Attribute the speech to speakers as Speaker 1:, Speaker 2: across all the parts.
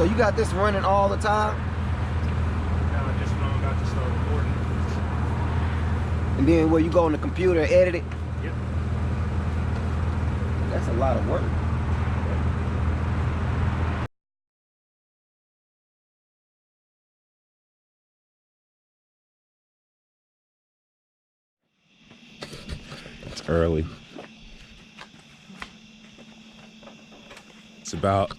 Speaker 1: So you got this running all the time?
Speaker 2: No, just when I'm about to start recording.
Speaker 1: And then where you go on the computer and edit it?
Speaker 2: Yep.
Speaker 1: That's a lot of work.
Speaker 3: It's early. It's about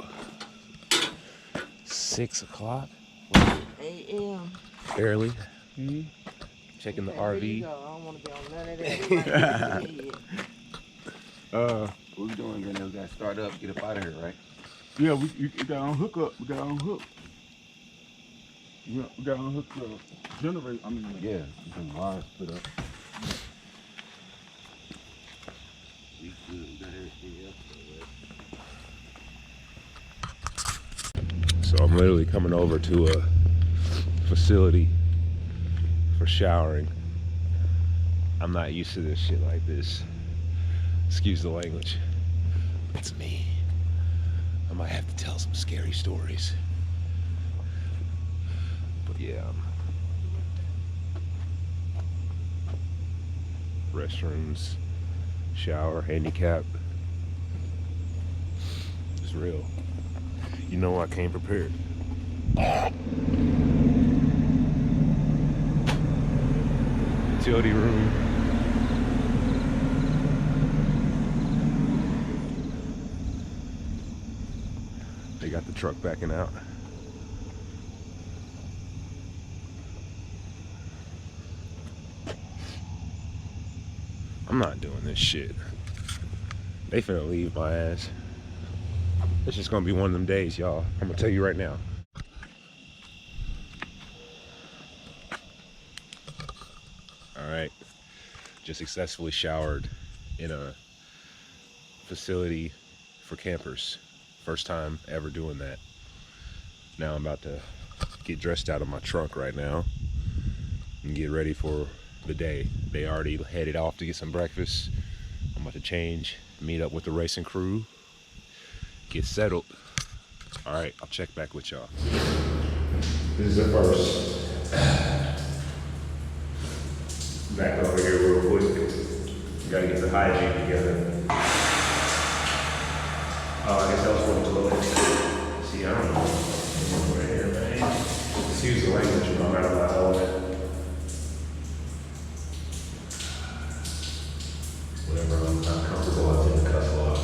Speaker 3: 6 o'clock.
Speaker 4: A.M.
Speaker 3: Early. Checking the RV.
Speaker 4: I don't want to be on none of that.
Speaker 1: What we doing? Then we gotta start up, get up out of here, right?
Speaker 5: Yeah, we got on hook up. We got on hook. We got on hook the generator. I mean,
Speaker 1: Yeah, some wires put up. We got everything else.
Speaker 3: So I'm literally coming over to a facility for showering. I'm not used to this shit like this. Excuse the language. It's me. I might have to tell some scary stories. But yeah. Restrooms, shower, handicap. It's real. You know I came prepared. Utility room. They got the truck backing out. I'm not doing this shit. They finna leave my ass. It's just gonna be one of them days, y'all. I'm gonna tell you right now. All right, just successfully showered in a facility for campers. First time ever doing that. Now I'm about to get dressed out of my trunk right now and get ready for the day. They already headed off to get some breakfast. I'm about to change, meet up with the racing crew, get settled. All right, I'll check back with y'all. This is the first. Back over here real quick. We gotta get the hygiene together. Oh, I guess that was for the toilet. See, I don't know. Right here, man. Excuse the language when I'm out of my element. Whenever I'm not comfortable, I tend to cuss a lot.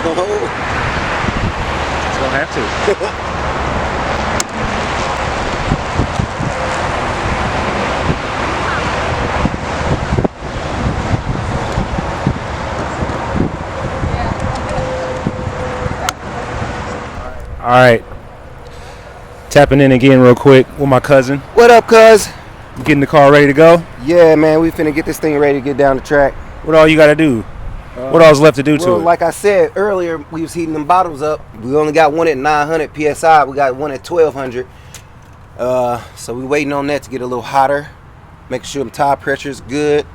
Speaker 3: It's gonna have to. All right, tapping in again real quick with my cousin.
Speaker 1: What up, cuz?
Speaker 3: You getting the car ready to go?
Speaker 1: Yeah, man, we finna get this thing ready to get down the track.
Speaker 3: What all you gotta do? What all's left to do to
Speaker 1: Well,
Speaker 3: it?
Speaker 1: like I said earlier, we was heating them bottles up. We only got one at 900 PSI. We got one at 1200. So we waiting on that to get a little hotter. Making sure the tire pressure is good.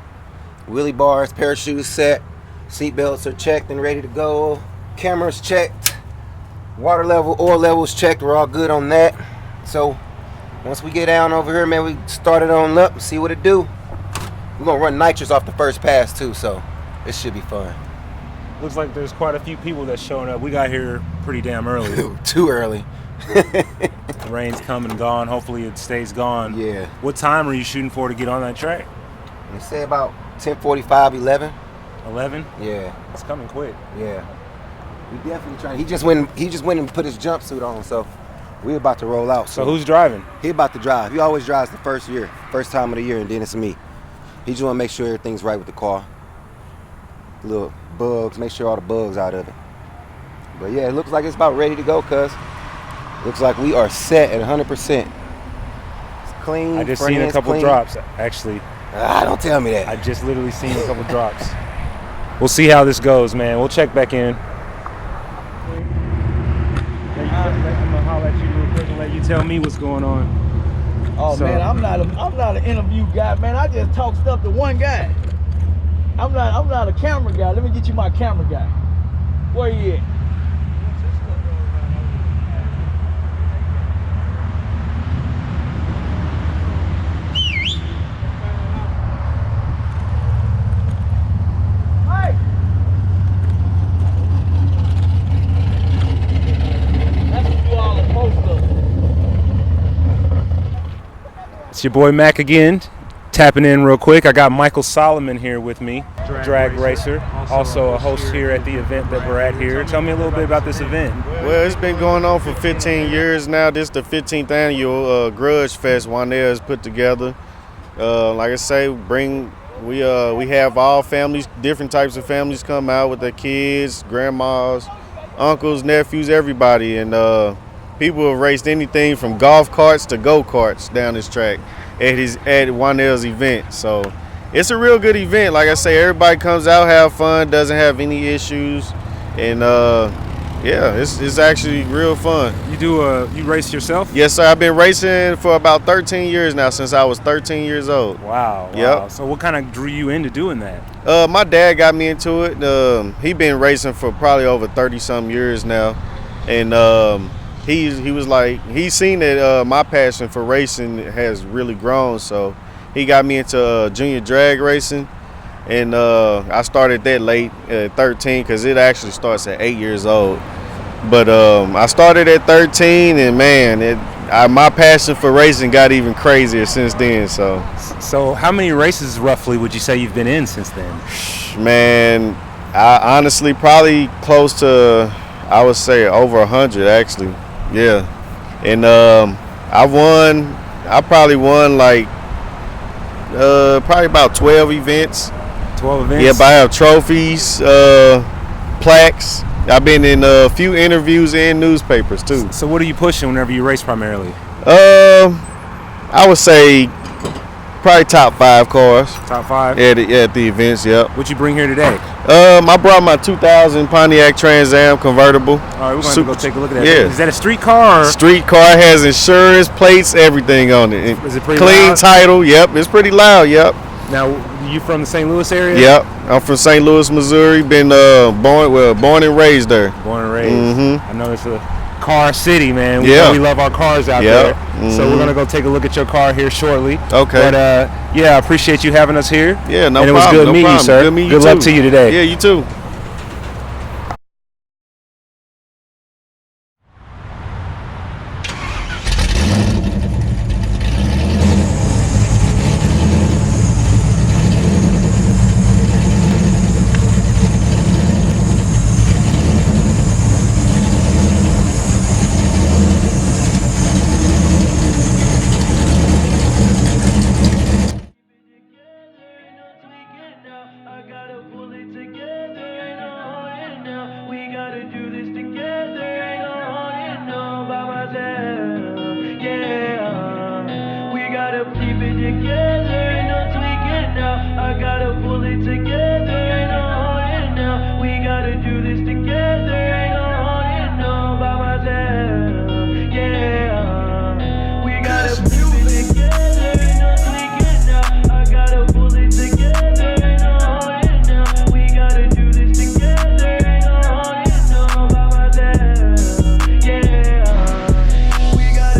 Speaker 1: Wheelie bars, parachutes set. Seat belts are checked and ready to go. Cameras checked. Water level, oil levels checked. We're all good on that. So once we get down over here, man, we start it on up and see what it do. We're gonna run nitrous off the first pass too, so it should be fun.
Speaker 3: Looks like there's quite a few people that's showing up. We got here pretty damn early.
Speaker 1: Too early.
Speaker 3: The rain's come and gone. Hopefully it stays gone.
Speaker 1: Yeah.
Speaker 3: What time are you shooting for to get on that track?
Speaker 1: They say about 10:45, 11.
Speaker 3: 11?
Speaker 1: Yeah,
Speaker 3: It's coming quick.
Speaker 1: yeah. We definitely trying. He just went and put his jumpsuit on, so we're about to roll out.
Speaker 3: So who's driving?
Speaker 1: He about to drive. He always drives the first time of the year, and then it's me. He just want to make sure everything's right with the car. Little bugs, make sure all the bugs out of it. But yeah, it looks like it's about ready to go, cuz. Looks like we are set at 100%. It's clean.
Speaker 3: I just
Speaker 1: front
Speaker 3: seen a
Speaker 1: end's
Speaker 3: couple
Speaker 1: clean.
Speaker 3: drops, actually.
Speaker 1: Don't tell me that.
Speaker 3: I just literally seen a couple drops. We'll see how this goes, man. We'll check back in. I'm gonna holler at you real quick and let you tell me what's going on.
Speaker 6: Oh
Speaker 3: So-
Speaker 6: man, I'm not an interview guy, man. I just talk stuff to one guy. I'm not a camera guy. Let me get you my camera guy. Where you at? Hey! That's what you all are supposed to.
Speaker 3: It's your boy Mac again, tapping in real quick. I got Michael Solomon here with me, drag racer, also a host here at the event that we're at here. Tell me a little bit about this event.
Speaker 7: Well, it's been going on for 15 years now. This is the 15th annual Grudge Fest Wandale has put together. Like I say, we have all families, different types of families come out with their kids, grandmas, uncles, nephews, everybody. And people have raced anything from golf carts to go-karts down this track at Wandale's event. So it's a real good event. Like I say, everybody comes out, have fun, doesn't have any issues. And yeah, it's actually real fun.
Speaker 3: You race yourself?
Speaker 7: Yes, sir. I've been racing for about 13 years now, since I was 13 years old.
Speaker 3: Wow.
Speaker 7: Yep.
Speaker 3: So what kind of drew you into doing that?
Speaker 7: My dad got me into it. He been racing for probably over 30-some years now. And he was like, he seen that my passion for racing has really grown. So he got me into junior drag racing. And I started that late at 13 because it actually starts at 8 years old. But I started at 13, and man, my passion for racing got even crazier since then. So
Speaker 3: how many races roughly would you say you've been in since then?
Speaker 7: man, I honestly probably close to, I would say over 100 actually. Yeah, and I probably won like probably about 12 events.
Speaker 3: 12 events?
Speaker 7: Yeah, but I have trophies, plaques. I've been in a few interviews and newspapers too.
Speaker 3: So what are you pushing whenever you race primarily?
Speaker 7: I would say probably top 5 cars.
Speaker 3: Top 5?
Speaker 7: At the events, yep.
Speaker 3: What you bring here today?
Speaker 7: I brought my 2000 Pontiac Trans Am convertible.
Speaker 3: All right, we're going to go take a look at that.
Speaker 7: Yeah.
Speaker 3: Is that a street car?
Speaker 7: Street car, has insurance, plates, everything on it.
Speaker 3: Is it pretty
Speaker 7: clean
Speaker 3: loud?
Speaker 7: title? Yep, it's pretty loud. Yep.
Speaker 3: Now, you from the St. Louis area?
Speaker 7: Yep. I'm from St. Louis, Missouri. Been born and raised there.
Speaker 3: Born and raised.
Speaker 7: Mm-hmm.
Speaker 3: I know it's a car city, man.
Speaker 7: Yeah.
Speaker 3: We love our cars out
Speaker 7: Yep.
Speaker 3: there.
Speaker 7: Mm-hmm.
Speaker 3: So we're going to go take a look at your car here shortly.
Speaker 7: Okay.
Speaker 3: But yeah, I appreciate you having us here.
Speaker 7: Yeah, no problem.
Speaker 3: And it was good
Speaker 7: no
Speaker 3: meeting you,
Speaker 7: problem.
Speaker 3: sir.
Speaker 7: Good meeting
Speaker 3: Good
Speaker 7: you
Speaker 3: luck
Speaker 7: too.
Speaker 3: to you today.
Speaker 7: Yeah, you too.
Speaker 8: do this together, ain't gonna hold it no by myself. Yeah, we gotta keep it together, ain't no tweaking now. I gotta pull it together, ain't no holding now. We gotta do this together, ain't gonna hold it no by myself. Yeah, we gotta keep it together, ain't no tweaking now. I gotta pull it together, ain't no holding now. We gotta do this together, ain't gonna hold it no by myself. Yeah, we gotta.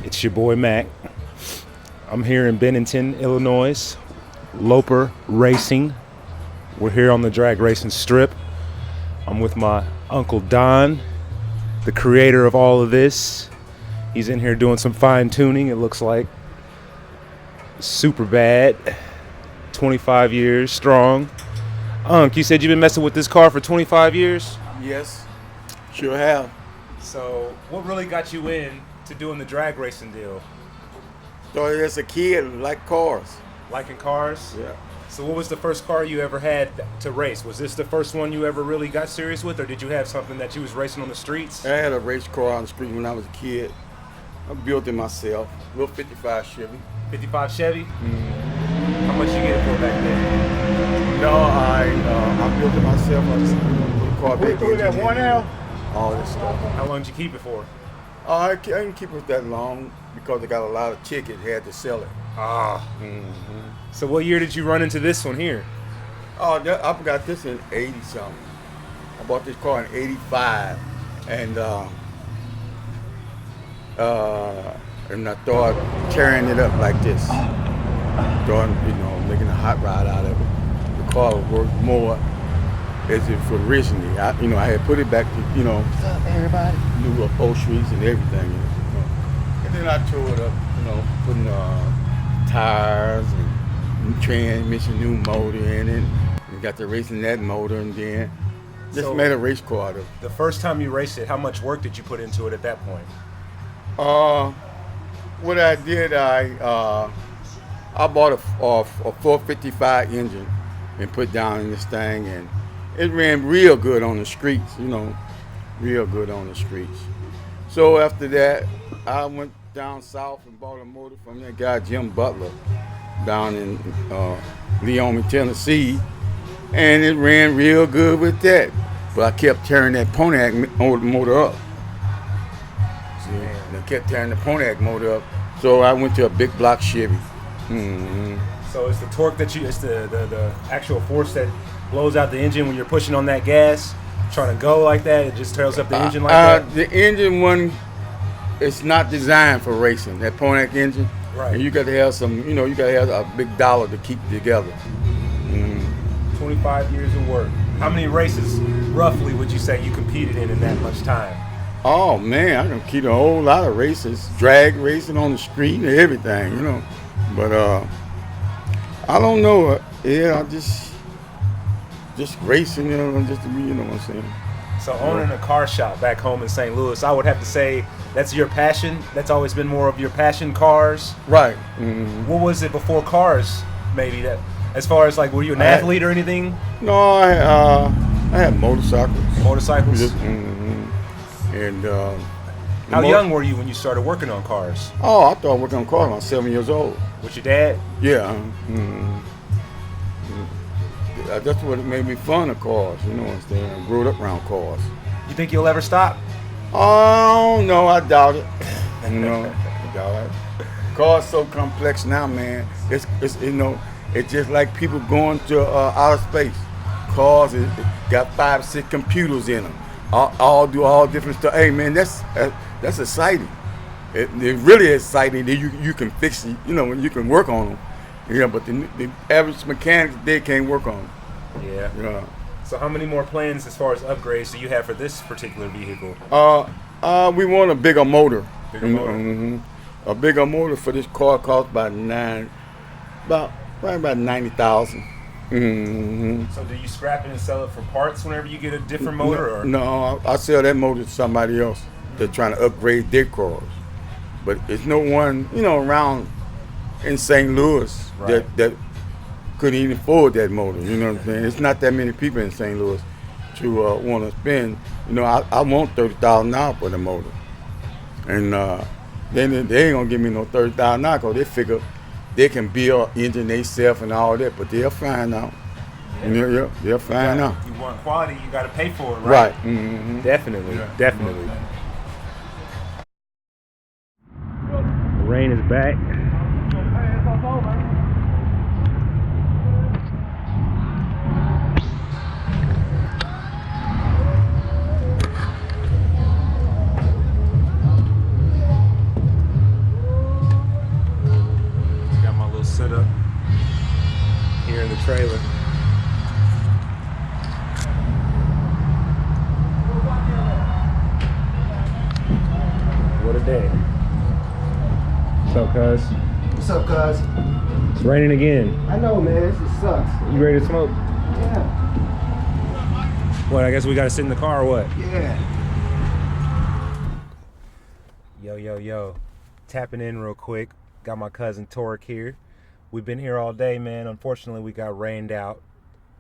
Speaker 3: It's your boy Mac. I'm here in Bennington, Illinois. Loper Racing. We're here on the drag racing strip. I'm with my Uncle Don, the creator of all of this. He's in here doing some fine tuning, it looks like. Super bad. 25 years strong. Unc, you said you've been messing with this car for 25 years?
Speaker 5: Yes, sure have.
Speaker 3: So, what really got you in to doing the drag racing deal?
Speaker 5: Started as a kid, like cars.
Speaker 3: Liking cars?
Speaker 5: Yeah.
Speaker 3: So what was the first car you ever had to race? Was this the first one you ever really got serious with, or did you have something that you was racing on the streets?
Speaker 5: I had a race car on the street when I was a kid. I built it myself. Little 55 Chevy.
Speaker 3: 55 Chevy? How much you get it for back then?
Speaker 5: No, I built it myself. I just put the car back in.
Speaker 6: that one L?
Speaker 5: All this stuff.
Speaker 3: How long did you keep it for?
Speaker 5: I didn't keep it that long because I got a lot of tickets. Had to sell it.
Speaker 3: Ah. So what year did you run into this one here?
Speaker 5: Oh, I got this in 80 something. I bought this car in 85, and I started tearing it up like this. Started, making a hot rod out of it. The car would work more as if originally. I had put it back to,
Speaker 6: What's up, everybody?
Speaker 5: new upholsteries and everything. And then I tore it up, putting tires and new transmission, new motor in it. And got to racing that motor, and then just made a race car out of it.
Speaker 3: The first time you raced it, how much work did you put into it at that point?
Speaker 5: What I did, I bought a 455 engine and put down in this thing, and it ran real good on the streets, real good on the streets. So after that, I went down south and bought a motor from that guy Jim Butler down in Leone, Tennessee, and it ran real good with that. But I kept tearing that Pontiac motor up. See, I kept tearing the Pontiac motor up, so I went to a big block Chevy.
Speaker 2: So it's the torque that it's the actual force that blows out the engine when you're pushing on that gas, trying to go like that. It just tears up the engine like that.
Speaker 5: The engine one, it's not designed for racing. That Pontiac engine,
Speaker 2: Right.
Speaker 5: And you got to have some, you got to have a big dollar to keep it together.
Speaker 2: 25 years of work. How many races, roughly, would you say you competed in that much time?
Speaker 5: Oh man, I competed a whole lot of races, drag racing on the street and everything, But I don't know. Yeah, I just racing, just to be, what I'm saying.
Speaker 2: So owning a car shop back home in St. Louis, I would have to say that's your passion. That's always been more of your passion, cars.
Speaker 5: Right.
Speaker 2: What was it before cars? Maybe that, as far as like, were you an athlete or anything?
Speaker 5: No, I had motorcycles.
Speaker 2: Motorcycles.
Speaker 5: And
Speaker 2: how young were you when you started working on cars?
Speaker 5: Oh, I started working on cars when I was 7 years old.
Speaker 2: With your dad?
Speaker 5: Yeah. That's what made me fond of cars, I grew up around cars.
Speaker 2: You think you'll ever stop?
Speaker 5: Oh, no, I doubt it. I doubt it. Cars so complex now, man. It's just like people going to outer space. Cars it got 5 or 6 computers in them. All do all different stuff. Hey, man, that's exciting. It really is exciting that you can fix it, when you can work on them. But the average mechanics, they can't work on them.
Speaker 2: Yeah. So how many more plans as far as upgrades do you have for this particular vehicle?
Speaker 5: We want a bigger motor.
Speaker 2: Bigger motor?
Speaker 5: A bigger motor for this car costs about $90,000.
Speaker 2: So do you scrap it and sell it for parts whenever you get a different motor? Or?
Speaker 5: No, I sell that motor to somebody else that's trying to upgrade their cars. But there's no one, around in St. Louis that couldn't even afford that motor. You know what I'm saying? It's not that many people in St. Louis to want to spend. I want $30,000 for the motor, and then they ain't gonna give me no $30,000 because they figure they can build engine themselves and all that, but they'll find out. Yeah, they'll find out.
Speaker 2: You want quality, you got to pay for it, right?
Speaker 5: Right.
Speaker 2: Definitely. The rain is back. Got my little setup here in the trailer. What a day. What's up, cuz?
Speaker 1: What's up, cuz?
Speaker 2: It's raining again.
Speaker 1: I know, man. This just sucks.
Speaker 2: You ready to smoke?
Speaker 1: Yeah.
Speaker 2: What, I guess we gotta sit in the car or what?
Speaker 1: Yeah.
Speaker 2: Yo. Tapping in real quick. Got my cousin Torek here. We've been here all day, man. Unfortunately, we got rained out.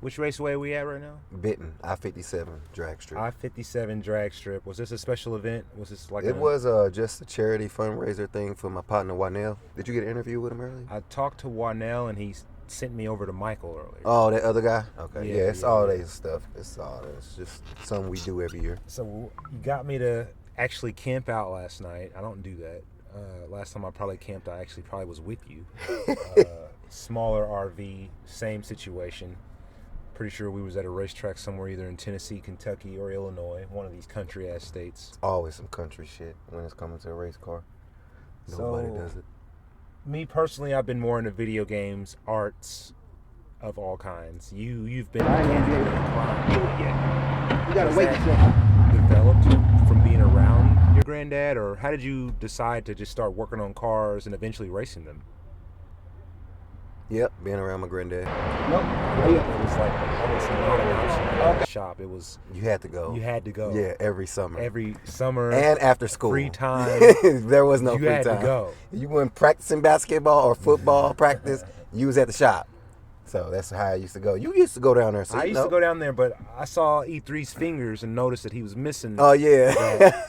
Speaker 2: Which raceway are we at right now?
Speaker 1: Benton, I-57 drag strip.
Speaker 2: I-57 drag strip. Was this a special event? Was this like
Speaker 1: It was just a charity fundraiser thing for my partner, Wanell. Did you get an interview with him earlier?
Speaker 2: I talked to Wanell and he sent me over to Michael earlier.
Speaker 1: Oh, that other guy? Okay.
Speaker 2: Yeah,
Speaker 1: It's all that stuff. It's just something we do every year.
Speaker 2: So you got me to actually camp out last night. I don't do that. Last time I probably camped, I actually probably was with you. Smaller RV, same situation. Pretty sure we was at a racetrack somewhere either in Tennessee, Kentucky, or Illinois, one of these country-ass states.
Speaker 1: Always some country shit when it's coming to a race car. Nobody does it.
Speaker 2: Me personally, I've been more into video games, arts of all kinds. You've been mechanically inclined.
Speaker 1: You gotta wait.
Speaker 2: Developed from being around your granddad, or how did you decide to just start working on cars and eventually racing them?
Speaker 1: Yep, being around my granddad.
Speaker 2: Nope. It was like almost an at the shop. It was.
Speaker 1: You had to go.
Speaker 2: You had to go.
Speaker 1: Yeah, every summer.
Speaker 2: Every summer.
Speaker 1: And after school.
Speaker 2: Free time.
Speaker 1: There was no
Speaker 2: you
Speaker 1: free time.
Speaker 2: You had to go.
Speaker 1: You weren't practicing basketball or football practice. You was at the shop. So that's how I used to go. You used to go down there. So
Speaker 2: I used to go down there, but I saw E3's fingers and noticed that he was missing.
Speaker 1: Oh yeah.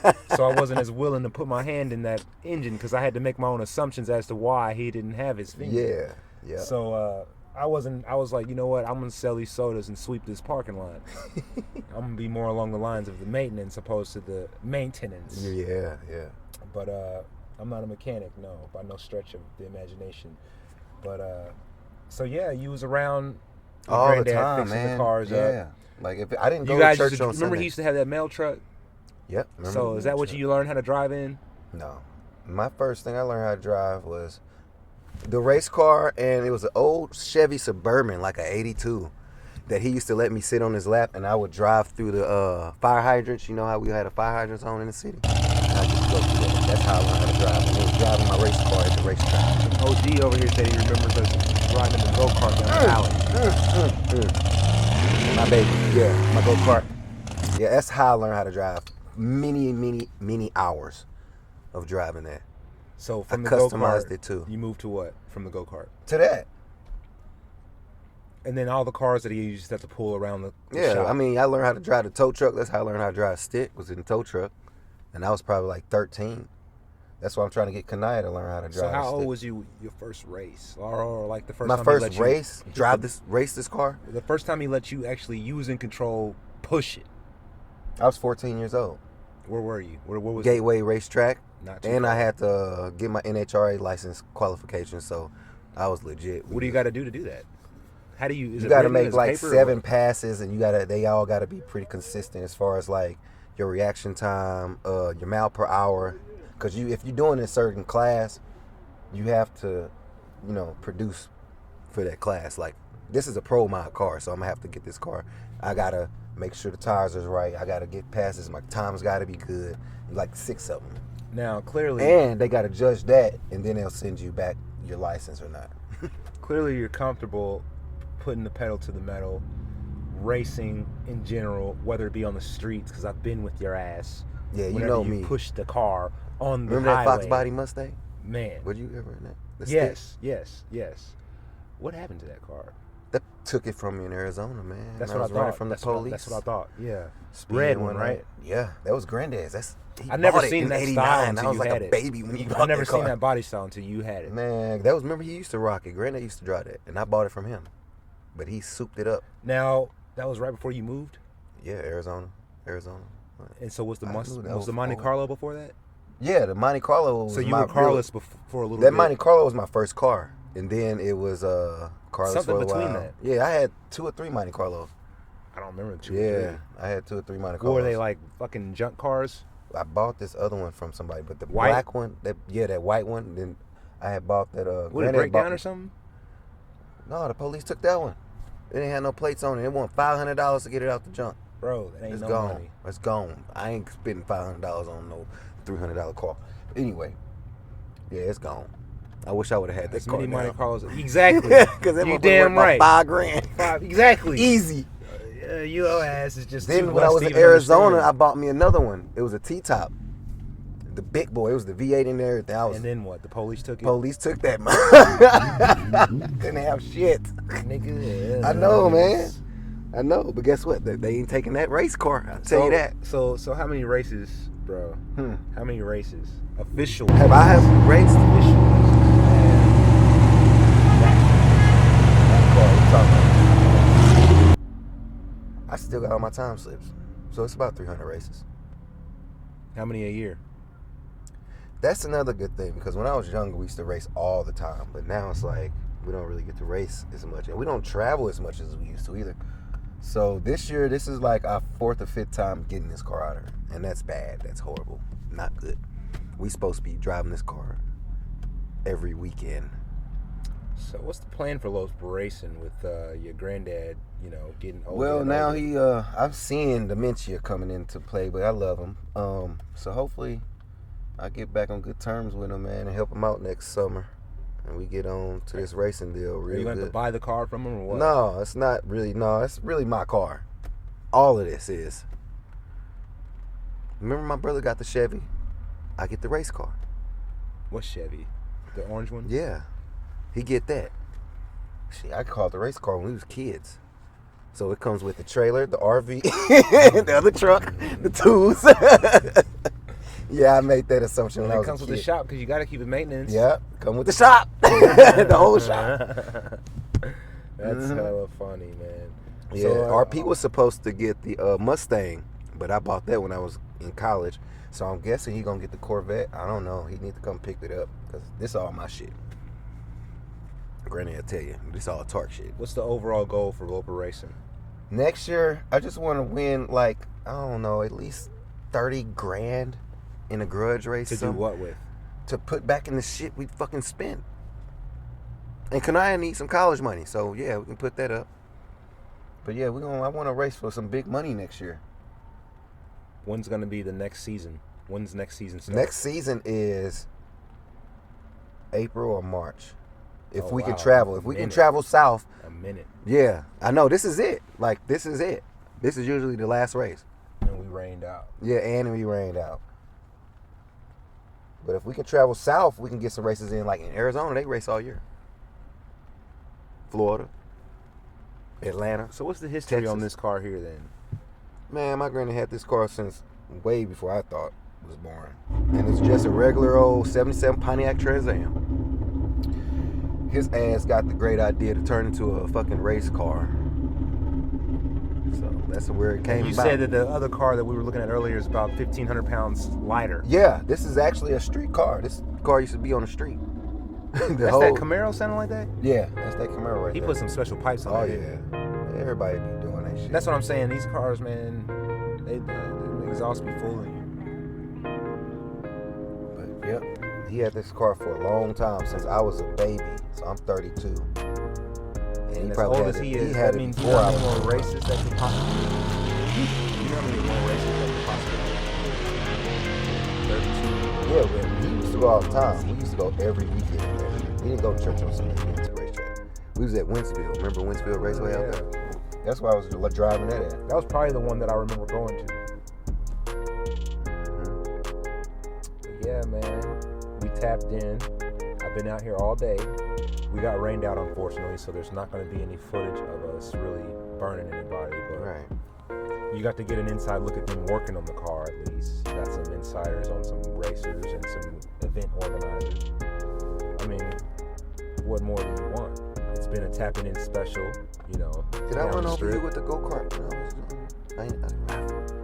Speaker 2: that. So I wasn't as willing to put my hand in that engine because I had to make my own assumptions as to why he didn't have his finger.
Speaker 1: Yeah.
Speaker 2: So I was like, you know what? I'm gonna sell these sodas and sweep this parking lot. I'm gonna be more along the lines of the maintenance opposed to the maintenance.
Speaker 1: Yeah.
Speaker 2: But I'm not a mechanic, no, by no stretch of the imagination. But so yeah, you was around your
Speaker 1: All the
Speaker 2: granddad
Speaker 1: time,
Speaker 2: fixing
Speaker 1: man.
Speaker 2: the cars up.
Speaker 1: Like if I didn't go
Speaker 2: You guys
Speaker 1: to church
Speaker 2: used to,
Speaker 1: on
Speaker 2: remember
Speaker 1: Sunday.
Speaker 2: he used to have that mail truck?
Speaker 1: Yep.
Speaker 2: So is that what you learned how to drive in?
Speaker 1: No. My first thing I learned how to drive was the race car, and it was an old Chevy Suburban, like a 82, that he used to let me sit on his lap, and I would drive through the fire hydrants. You know how we had a fire hydrant zone in the city? And I just go through that. That's how I learned how to drive. And I was driving my race car at the racetrack.
Speaker 2: OG over here said he remembers us riding in the go-kart down the alley.
Speaker 1: My baby, yeah, my go-kart. Yeah, that's how I learned how to drive. Many hours of driving that.
Speaker 2: So from
Speaker 1: I
Speaker 2: the
Speaker 1: customized
Speaker 2: go-kart,
Speaker 1: it too.
Speaker 2: you moved to what from the go-kart?
Speaker 1: To that.
Speaker 2: And then all the cars that he used to have to pull around the
Speaker 1: Yeah,
Speaker 2: shop.
Speaker 1: I mean, I learned how to drive the tow truck. That's how I learned how to drive stick, was in the tow truck. And I was probably like 13. That's why I'm trying to get Kanaya to learn how to drive
Speaker 2: So how
Speaker 1: a
Speaker 2: old
Speaker 1: stick.
Speaker 2: was you your first race? Or like the first
Speaker 1: My
Speaker 2: time
Speaker 1: first
Speaker 2: he let
Speaker 1: race, race this car,
Speaker 2: the first time he let you actually use and control, push it.
Speaker 1: I was 14 years old.
Speaker 2: Where were you? Where was
Speaker 1: Gateway Racetrack.
Speaker 2: Not too
Speaker 1: And I
Speaker 2: far.
Speaker 1: had to get my NHRA license qualification, so I was legit.
Speaker 2: What do you got to do that? How do you? Is
Speaker 1: You
Speaker 2: it
Speaker 1: got to
Speaker 2: written
Speaker 1: make
Speaker 2: as
Speaker 1: like
Speaker 2: paper or
Speaker 1: 7
Speaker 2: what?
Speaker 1: passes, and they all got to be pretty consistent as far as like your reaction time, your mile per hour. Because if you're doing a certain class, you have to, produce for that class. Like this is a pro mod car, so I'm gonna have to get this car. I gotta make sure the tires is right. I gotta get passes. My time's got to be good. Like 6 of them.
Speaker 2: Now clearly,
Speaker 1: And they got to judge that, and then they'll send you back your license or not.
Speaker 2: clearly you're comfortable putting the pedal to the metal, racing in general, whether it be on the streets, because I've been with your ass.
Speaker 1: Yeah, you
Speaker 2: whenever
Speaker 1: know
Speaker 2: you
Speaker 1: me.
Speaker 2: push the car on the
Speaker 1: Remember that
Speaker 2: highway.
Speaker 1: Fox Body Mustang?
Speaker 2: Man.
Speaker 1: Were you ever in that? The stick?
Speaker 2: Yes. What happened to that car?
Speaker 1: That took it from me in Arizona, man.
Speaker 2: That's
Speaker 1: I
Speaker 2: what I
Speaker 1: was running
Speaker 2: thought.
Speaker 1: from the
Speaker 2: That's
Speaker 1: police.
Speaker 2: that's what I thought. Yeah.
Speaker 1: Speeding
Speaker 2: Red one, right?
Speaker 1: Yeah, that was Granddad's. He
Speaker 2: I never
Speaker 1: bought it
Speaker 2: seen
Speaker 1: in
Speaker 2: that
Speaker 1: 89.
Speaker 2: style
Speaker 1: I
Speaker 2: until
Speaker 1: was
Speaker 2: you
Speaker 1: like
Speaker 2: had
Speaker 1: a
Speaker 2: it.
Speaker 1: baby when he bought
Speaker 2: I've never
Speaker 1: that car.
Speaker 2: seen that body style until you had it.
Speaker 1: Man, remember he used to rock it. Granddad used to drive that, and I bought it from him. But he souped it up.
Speaker 2: Now, that was right before you moved?
Speaker 1: Yeah, Arizona.
Speaker 2: And so was the
Speaker 1: I knew that
Speaker 2: was the
Speaker 1: was
Speaker 2: Monte
Speaker 1: old.
Speaker 2: Carlo before that?
Speaker 1: Yeah, the Monte Carlo was
Speaker 2: So you
Speaker 1: my
Speaker 2: were carless for a little
Speaker 1: That
Speaker 2: bit.
Speaker 1: Monte Carlo was my first car, and then it was Carlos
Speaker 2: Something
Speaker 1: for a
Speaker 2: between
Speaker 1: while.
Speaker 2: that.
Speaker 1: Yeah, I had 2 or 3 Monte Carlos.
Speaker 2: I don't remember the two.
Speaker 1: Yeah, I had 2 or 3 Monte
Speaker 2: What
Speaker 1: Carlos.
Speaker 2: were they, like fucking junk cars?
Speaker 1: I bought this other one from somebody, but the
Speaker 2: White?
Speaker 1: black one, that white one. Then I had bought that.
Speaker 2: Would it
Speaker 1: Granddad
Speaker 2: break
Speaker 1: bought
Speaker 2: down
Speaker 1: me-
Speaker 2: or something?
Speaker 1: No, the police took that one. It didn't have no plates on it. It want $500 to get it out the junk.
Speaker 2: Bro, that ain't
Speaker 1: It's
Speaker 2: no
Speaker 1: gone.
Speaker 2: money.
Speaker 1: It's gone. I ain't spending $500 on no $300 car. Anyway, yeah, it's gone. I wish I would have had that
Speaker 2: As
Speaker 1: car
Speaker 2: many Monte
Speaker 1: now.
Speaker 2: Carlos. Exactly.
Speaker 1: Because that
Speaker 2: You
Speaker 1: motherfucker
Speaker 2: damn
Speaker 1: worth
Speaker 2: right.
Speaker 1: about $5,000.
Speaker 2: Exactly.
Speaker 1: Easy.
Speaker 2: Your ass is just too
Speaker 1: Then when I
Speaker 2: blessed
Speaker 1: was
Speaker 2: to
Speaker 1: in
Speaker 2: even
Speaker 1: Arizona, I
Speaker 2: understand.
Speaker 1: bought me another one. It was a T-top. The big boy. It was the V8 in there. Everything. I was.
Speaker 2: And then what? The police took it?
Speaker 1: Police took that. Couldn't have shit.
Speaker 2: Nigga.
Speaker 1: I know, man. I know, but guess what? They ain't taking that race car. I'll tell you that.
Speaker 2: So how many races, bro? How many races? Official.
Speaker 1: Have I have raced? I still got all my time slips, so it's about 300 races.
Speaker 2: How many a year?
Speaker 1: That's another good thing, because when I was younger, we used to race all the time, but now it's like we don't really get to race as much, and we don't travel as much as we used to either. So this year, this is like our 4th or 5th time getting this car out of here, and that's bad. That's horrible. Not good. We supposed to be driving this car every weekend.
Speaker 2: So what's the plan for Loper Racing with your granddad, getting older?
Speaker 1: Well,
Speaker 2: and
Speaker 1: now
Speaker 2: older?
Speaker 1: I'm seeing dementia coming into play, but I love him. So hopefully I get back on good terms with him, man, and help him out next summer, and we get on to this racing deal
Speaker 2: Are
Speaker 1: real
Speaker 2: you going
Speaker 1: good.
Speaker 2: to buy the car from him or what?
Speaker 1: No, it's not really. No, it's really my car. All of this is. Remember my brother got the Chevy? I get the race car.
Speaker 2: What Chevy? The orange one?
Speaker 1: Yeah. He get that. Shit, I called the race car when we was kids. So it comes with the trailer, the RV, the other truck, the tools. Yeah, I made that assumption when I was
Speaker 2: It comes
Speaker 1: a
Speaker 2: with the
Speaker 1: kid.
Speaker 2: shop because you got to keep it maintenance.
Speaker 1: Yeah, come with the shop. The whole shop.
Speaker 2: That's hella funny, man.
Speaker 1: Yeah,
Speaker 2: So,
Speaker 1: RP was supposed to get the Mustang, but I bought that when I was in college. So I'm guessing he's going to get the Corvette. I don't know. He needs to come pick it up because this is all my shit. Granny, I'll tell you, this all Tark shit.
Speaker 2: What's the overall goal for Loper Racing?
Speaker 1: Next year, I just want to win, like, I don't know, at least 30 grand in a grudge race.
Speaker 2: To do what with?
Speaker 1: To put back in the shit we fucking spent. And Kanaya needs some college money, so yeah, we can put that up. But yeah, I want to race for some big money next year.
Speaker 2: When's going to be the next season? When's next season start?
Speaker 1: Next season is April or March. If we can
Speaker 2: wow.
Speaker 1: travel. If we can travel south.
Speaker 2: A minute.
Speaker 1: Yeah, I know. This is it. Like, this is it. This is usually the last race.
Speaker 2: And we rained out.
Speaker 1: Yeah, and we rained out. But if we can travel south, we can get some races in. Like in Arizona, they race all year. Florida, Atlanta.
Speaker 2: So what's the history
Speaker 1: Texas.
Speaker 2: on this car here then?
Speaker 1: Man, my granny had this car since way before I thought was born. And it's just a regular old 77 Pontiac Trans Am. His ass got the great idea to turn into a fucking race car. So that's where it came
Speaker 2: You
Speaker 1: about.
Speaker 2: said that the other car that we were looking at earlier is about 1,500 pounds lighter.
Speaker 1: Yeah, this is actually a street car. This car used to be on the street.
Speaker 2: That's that Camaro sounding like that?
Speaker 1: Yeah, that's that Camaro right
Speaker 2: He
Speaker 1: there.
Speaker 2: put some special pipes on
Speaker 1: Oh,
Speaker 2: it.
Speaker 1: yeah. Everybody be doing that shit.
Speaker 2: That's what I'm saying. These cars, man, the exhaust be fooling you.
Speaker 1: But, yep. He had this car for a long time, since I was a baby. So I'm 32. And
Speaker 2: And as old as he is, that means you know how many more races that could possibly You know how many more races that could possibly 32.
Speaker 1: Yeah, man. We used to go all the time. We used to go every weekend there. We didn't go to church on Sunday. We went to the racetrack. We was at Winsfield. Remember Winsfield Raceway out there? That's why I was driving that at.
Speaker 2: That was probably the one that I remember going to. But yeah, man. We tapped in. I've been out here all day. We got rained out, unfortunately, so there's not going to be any footage of us really burning anybody. But
Speaker 1: Right.
Speaker 2: you got to get an inside look at them working on the car at least. Got some insiders on some racers and some event organizers. I mean, what more do you want? It's been a Tappin N special, you know.
Speaker 1: Did I
Speaker 2: down
Speaker 1: run
Speaker 2: the
Speaker 1: over
Speaker 2: strip.
Speaker 1: you with the go-kart when I was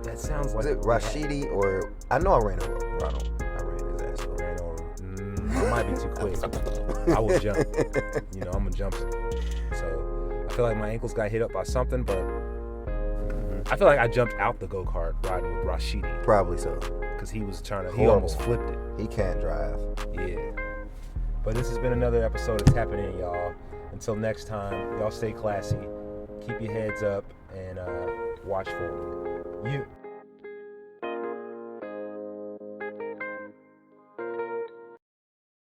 Speaker 2: That sounds like
Speaker 1: was it Rashidi or... I know I ran over Ronald. I ran his ass over.
Speaker 2: ran over. I might be too quick. I will jump. You know, I'm a jumper. So I feel like my ankles got hit up by something, but I feel like I jumped out the go-kart riding with Rashidi
Speaker 1: Probably so.
Speaker 2: because he was trying to. He
Speaker 1: Horrible.
Speaker 2: almost flipped it.
Speaker 1: He can't drive.
Speaker 2: Yeah. But this has been another episode of Tappin N, y'all. Until next time, y'all stay classy. Keep your heads up and watch for me. You.